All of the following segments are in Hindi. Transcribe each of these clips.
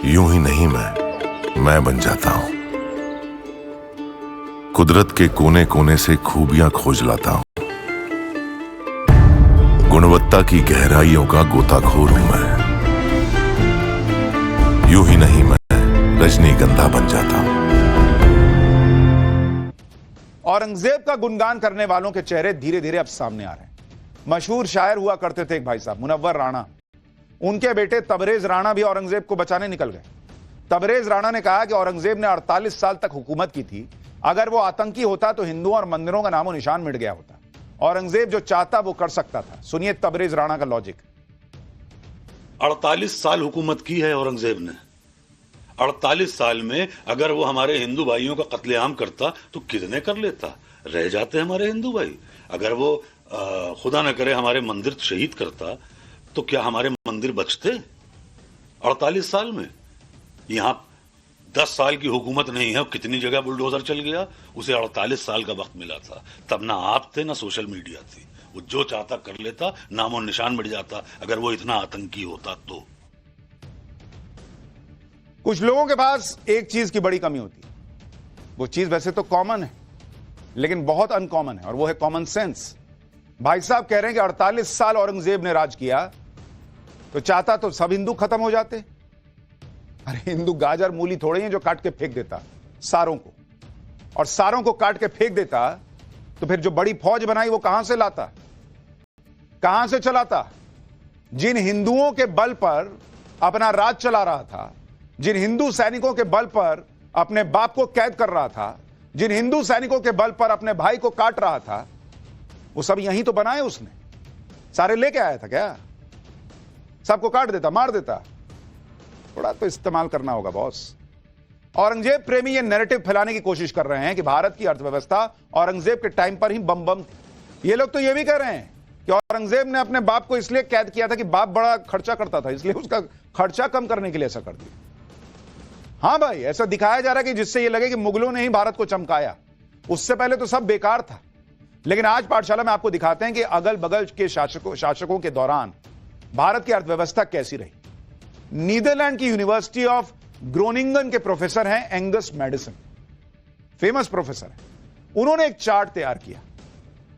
यूं ही नहीं मैं बन जाता हूं। कुदरत के कोने कोने से खूबियां खोज लाता हूं। गुणवत्ता की गहराइयों का गोताखोर हूं मैं। यूं ही नहीं मैं रजनीगंधा बन जाता हूं। औरंगजेब का गुणगान करने वालों के चेहरे धीरे धीरे अब सामने आ रहे हैं। मशहूर शायर हुआ करते थे एक भाई साहब, मुनव्वर राणा। उनके बेटे तबरेज राणा भी औरंगजेब को बचाने निकल गए। तबरेज राणा ने कहा कि औरंगजेब ने 48 साल तक हुकूमत की थी। अगर वो आतंकी होता तो हिंदुओं और मंदिरों का नामो निशान मिट गया होता। औरंगजेब जो चाहता वो कर सकता था। सुनिए तबरेज राणा का लॉजिक। 48 साल हुकूमत की है औरंगजेब ने। 48 साल में अगर वो हमारे हिंदू भाइयों का कत्लेआम करता तो कितने कर लेता। रह जाते हमारे हिंदू भाई। अगर वो खुदा न करे हमारे मंदिर शहीद करता तो क्या हमारे मंदिर बचते? 48 साल में यहां 10 साल की हुकूमत नहीं है, कितनी जगह बुलडोजर चल गया। उसे 48 साल का वक्त मिला था। तब ना आप थे ना सोशल मीडिया थी। वो जो चाहता कर लेता, नामो निशान मिट जाता। अगर वो इतना आतंकी होता तो। कुछ लोगों के पास एक चीज की बड़ी कमी होती है। वो चीज वैसे तो कॉमन है लेकिन बहुत अनकॉमन है, और वो है कॉमन सेंस। भाई साहब कह रहे हैं कि 48 साल औरंगजेब ने राज किया तो चाहता तो सब हिंदू खत्म हो जाते। अरे हिंदू गाजर मूली थोड़े हैं जो काट के फेंक देता सारों को, और सारों को काट के फेंक देता तो फिर जो बड़ी फौज बनाई वो कहां से लाता, कहां से चलाता? जिन हिंदुओं के बल पर अपना राज चला रहा था, जिन हिंदू सैनिकों के बल पर अपने बाप को कैद कर रहा था, जिन हिंदू सैनिकों के बल पर अपने भाई को काट रहा था, वो सब यहीं तो बनाए उसने। सारे लेके आया था क्या? सबको काट देता, मार देता? थोड़ा तो इस्तेमाल करना होगा बॉस। औरंगजेब प्रेमी ये नैरेटिव फैलाने की कोशिश कर रहे हैं कि भारत की अर्थव्यवस्था औरंगजेब के टाइम पर ही बम थी। ये लोग तो ये भी कह रहे हैं कि औरंगजेब ने अपने बाप को इसलिए कैद किया था कि बाप बड़ा खर्चा करता था, इसलिए उसका खर्चा कम करने के लिए ऐसा कर दिया। हां भाई, ऐसा दिखाया जा रहा है कि जिससे यह लगे कि मुगलों ने ही भारत को चमकाया। उससे पहले तो सब बेकार था। लेकिन आज पाठशाला में आपको दिखाते हैं कि अगल बगल के शासकों के दौरान भारत की अर्थव्यवस्था कैसी रही। नीदरलैंड की यूनिवर्सिटी ऑफ ग्रोनिंगन के प्रोफेसर हैं एंगस मैडिसन, फेमस प्रोफेसर हैं। उन्होंने एक चार्ट तैयार किया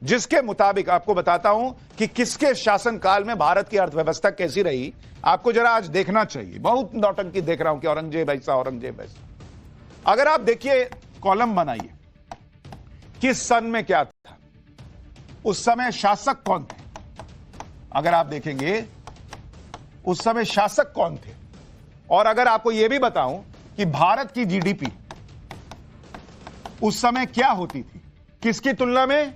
जिसके मुताबिक आपको बताता हूं कि किसके शासनकाल में भारत की अर्थव्यवस्था कैसी रही। आपको जरा आज देखना चाहिए। बहुत नौटंकी देख रहा हूं कि औरंगजेब ऐसा, औरंगजेब ऐसा। अगर आप देखिए, कॉलम बनाइए, किस सन में क्या था, उस समय शासक कौन थे। अगर आप देखेंगे उस समय शासक कौन थे, और अगर आपको यह भी बताऊं कि भारत की जीडीपी उस समय क्या होती थी, किसकी तुलना में?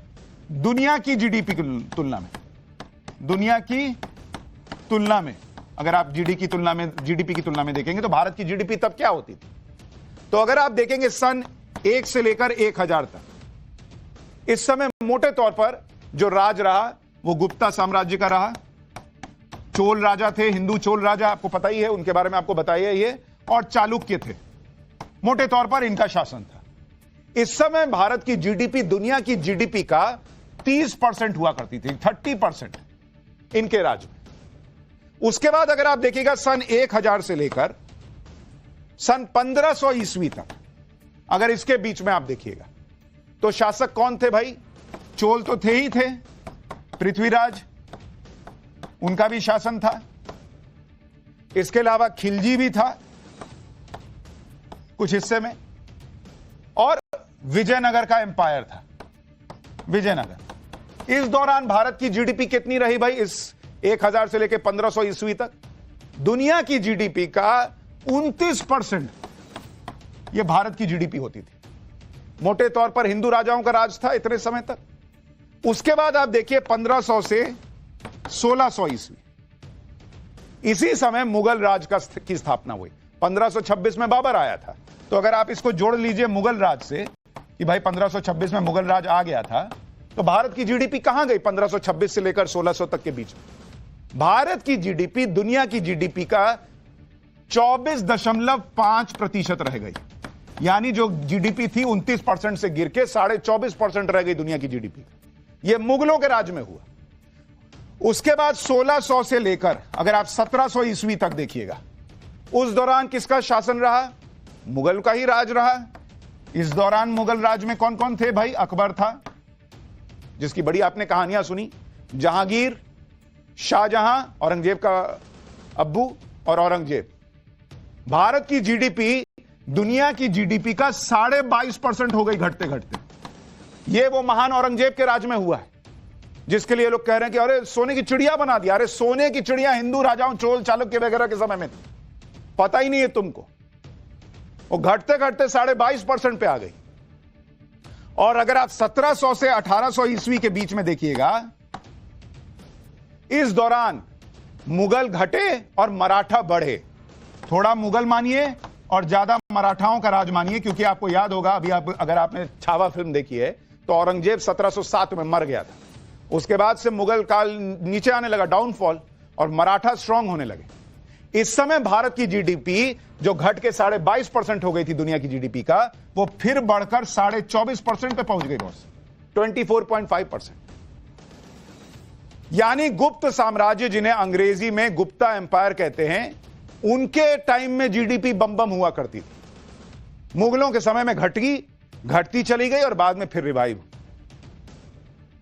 दुनिया की जीडीपी की तुलना में। दुनिया की तुलना में अगर आप जीडीपी की तुलना में देखेंगे तो भारत की जीडीपी तब क्या होती थी। तो अगर आप देखेंगे सन 1 से लेकर 1000 तक, इस समय मोटे तौर पर जो राज रहा वो गुप्ता साम्राज्य का रहा। चोल राजा थे, हिंदू चोल राजा, आपको पता ही है, उनके बारे में आपको बताइए ये, और चालुक्य थे। मोटे तौर पर इनका शासन था। इस समय भारत की जीडीपी दुनिया की जीडीपी का 30% हुआ करती थी, 30% इनके राज में। उसके बाद अगर आप देखिएगा सन 1000 से लेकर सन 1500 ईस्वी तक, अगर इसके बीच में आप देखिएगा तो शासक कौन थे भाई? चोल तो थे ही थे, पृथ्वीराज, उनका भी शासन था। इसके अलावा खिलजी भी था कुछ हिस्से में, और विजयनगर का एम्पायर था, विजयनगर। इस दौरान भारत की जीडीपी कितनी रही भाई? इस 1000 से लेकर 1500 ईस्वी तक दुनिया की जीडीपी का 29% यह भारत की जीडीपी होती थी। मोटे तौर पर हिंदू राजाओं का राज था इतने समय तक। उसके बाद आप देखिए 1500 से 1600 ईस्वी, इसी समय मुगल राज की स्थापना हुई। 1526 में बाबर आया था। तो अगर आप इसको जोड़ लीजिए मुगल राज से कि भाई 1526 में मुगल राज आ गया था, तो भारत की जीडीपी कहां गई 1526 से लेकर 1600 तक के बीच में? भारत की जीडीपी दुनिया की जीडीपी का 24.5% रह गई। यानी जो जीडीपी थी 29% से गिर के 24.5% रह गई दुनिया की जीडीपी। यह मुगलों के राज में हुआ। उसके बाद 1600 से लेकर अगर आप 1700 ईस्वी तक देखिएगा उस दौरान किसका शासन रहा? मुगल का ही राज रहा। इस दौरान मुगल राज में कौन कौन थे भाई? अकबर था, जिसकी बड़ी आपने कहानियां सुनी, जहांगीर, शाहजहां, औरंगजेब का अब्बू, और औरंगजेब। भारत की जीडीपी दुनिया की जीडीपी का 22.5% हो गई घटते घटते। यह वो महान औरंगजेब के राज में हुआ है, जिसके लिए लोग कह रहे हैं कि अरे सोने की चिड़िया बना दिया। अरे सोने की चिड़िया हिंदू राजाओं, चोल चालुक्य वगैरह के समय में थी, पता ही नहीं है तुमको। वो घटते घटते 22.5% पे आ गई। और अगर आप 1700 से 1800 ईस्वी के बीच में देखिएगा, इस दौरान मुगल घटे और मराठा बढ़े। थोड़ा मुगल मानिए और ज्यादा मराठाओं का राज मानिए, क्योंकि आपको याद होगा अभी अगर आपने छावा फिल्म देखी है तो औरंगजेब 1707 में मर गया था। उसके बाद से मुगल काल नीचे आने लगा, डाउनफॉल, और मराठा स्ट्रांग होने लगे। इस समय भारत की जीडीपी जो घट के 22.5% हो गई थी दुनिया की जीडीपी का, वो फिर बढ़कर 24.5% पे पहुंच गई बॉस, 24.5%। यानी गुप्त साम्राज्य, जिन्हें अंग्रेजी में गुप्ता एम्पायर कहते हैं, उनके टाइम में जीडीपी बम बम हुआ करती थी। मुगलों के समय में घटती चली गई और बाद में फिर रिवाइव।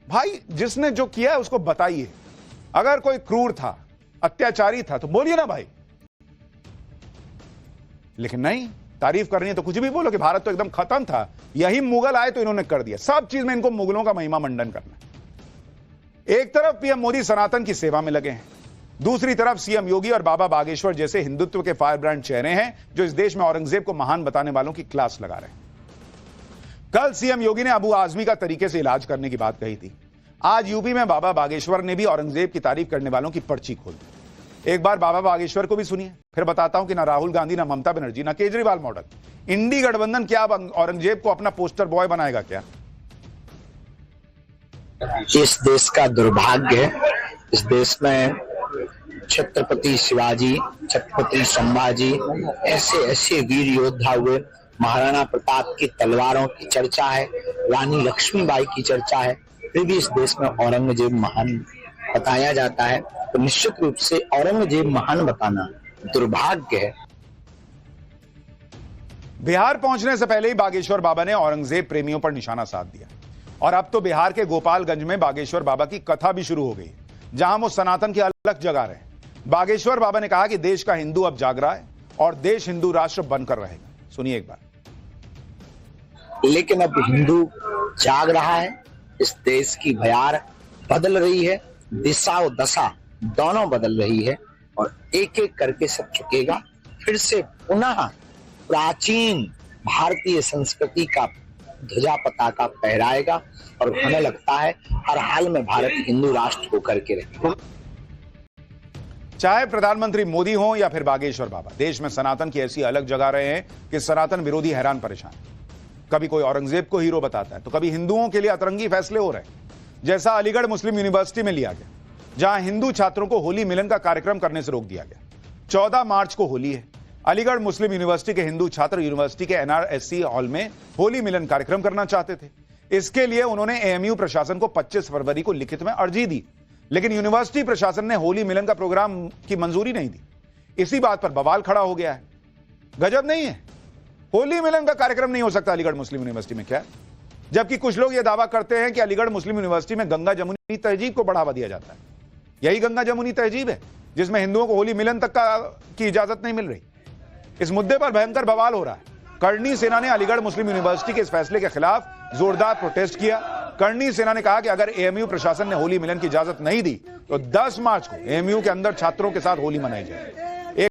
भाई जिसने जो किया है उसको बताइए। अगर कोई क्रूर था, अत्याचारी था, तो बोलिए ना भाई। लेकिन नहीं, तारीफ करनी है तो कुछ भी बोलो कि भारत तो एकदम खत्म था, यही मुगल आए तो इन्होंने कर दिया। सब चीज में इनको मुगलों का महिमा मंडन करना है। एक तरफ पीएम मोदी सनातन की सेवा में लगे हैं, दूसरी तरफ सीएम योगी और बाबा बागेश्वर जैसे हिंदुत्व के फायरब्रांड चेहरे हैं, जो इस देश में औरंगजेब को महान बताने वालों की क्लास लगा रहे हैं। कल सीएम योगी ने अबू आजमी का तरीके से इलाज करने की बात कही थी। आज यूपी में बाबा बागेश्वर ने भी औरंगजेब की तारीफ करने वालों की पर्ची खोल दी। एक बार बाबा बागेश्वर को भी सुनिए, फिर बताता हूं कि ना राहुल गांधी, ना ममता बनर्जी, ना केजरीवाल मॉडल, इंडी गठबंधन क्या औरंगजेब को अपना पोस्टर बॉय बनाएगा क्या? इस देश का दुर्भाग्य है। इस देश में छत्रपति शिवाजी, छत्रपति संभाजी, ऐसे ऐसे वीर योद्धा हुए। महाराणा प्रताप की तलवारों की चर्चा है, रानी लक्ष्मीबाई की चर्चा है, फिर भी इस देश में औरंगजेब महान बताया जाता है। तो निश्चित रूप से औरंगजेब महान बताना दुर्भाग्य है। बिहार पहुंचने से पहले ही बागेश्वर बाबा ने औरंगजेब प्रेमियों पर निशाना साध दिया, और अब तो बिहार के गोपालगंज में बागेश्वर बाबा की कथा भी शुरू हो गई, जहां वो सनातन की अलग जगा रहे हैं। बागेश्वर बाबा ने कहा कि देश का हिंदू अब जाग रहा है और देश हिंदू राष्ट्र बनकर रहेगा। सुनिए एक बार। लेकिन अब हिंदू जाग रहा है, इस देश की भयार बदल रही है, दिशा और दशा दोनों बदल रही है, और एक एक करके सब झुकेगा। फिर से पुनः प्राचीन भारतीय संस्कृति का ध्वजा पताका फहराएगा, और हमें लगता है हर हाल में भारत हिंदू राष्ट्र होकर के रहेगा। चाहे प्रधानमंत्री मोदी हो या फिर बागेश्वर बाबा, देश में सनातन की ऐसी अलग जगा रहे हैं कि सनातन विरोधी हैरान परेशान। कभी कोई औरंगजेब को हीरो बताता है, तो कभी हिंदुओं के लिए अतरंगी फैसले हो रहे हैं, जैसा अलीगढ़ मुस्लिम यूनिवर्सिटी में लिया गया, जहां हिंदू छात्रों को होली मिलन का कार्यक्रम करने से रोक दिया गया। 14 मार्च को होली है। अलीगढ़ मुस्लिम यूनिवर्सिटी के हिंदू छात्र यूनिवर्सिटी के एनआरएससी हॉल में होली मिलन कार्यक्रम करना चाहते थे। इसके लिए उन्होंने एएमयू प्रशासन को 25 फरवरी को लिखित में अर्जी दी, लेकिन यूनिवर्सिटी प्रशासन ने होली मिलन का प्रोग्राम की मंजूरी नहीं दी। इसी बात पर बवाल खड़ा हो गया है। गजब नहीं है? होली मिलन का कार्यक्रम नहीं हो सकता अलीगढ़ मुस्लिम यूनिवर्सिटी में क्या? जबकि कुछ लोग यह दावा करते हैं कि अलीगढ़ मुस्लिम यूनिवर्सिटी में गंगा जमुनी तहजीब को बढ़ावा दिया जाता है। यही गंगा जमुनी तहजीब है जिसमें हिंदुओं को होली मिलन तक की इजाजत नहीं मिल रही। इस मुद्दे पर भयंकर बवाल हो रहा है। करणी सेना ने अलीगढ़ मुस्लिम यूनिवर्सिटी के इस फैसले के खिलाफ जोरदार प्रोटेस्ट किया। करणी सेना ने कहा कि अगर एएमयू प्रशासन ने होली मिलन की इजाजत नहीं दी तो 10 मार्च को एएमयू के अंदर छात्रों के साथ होली मनाई जाए।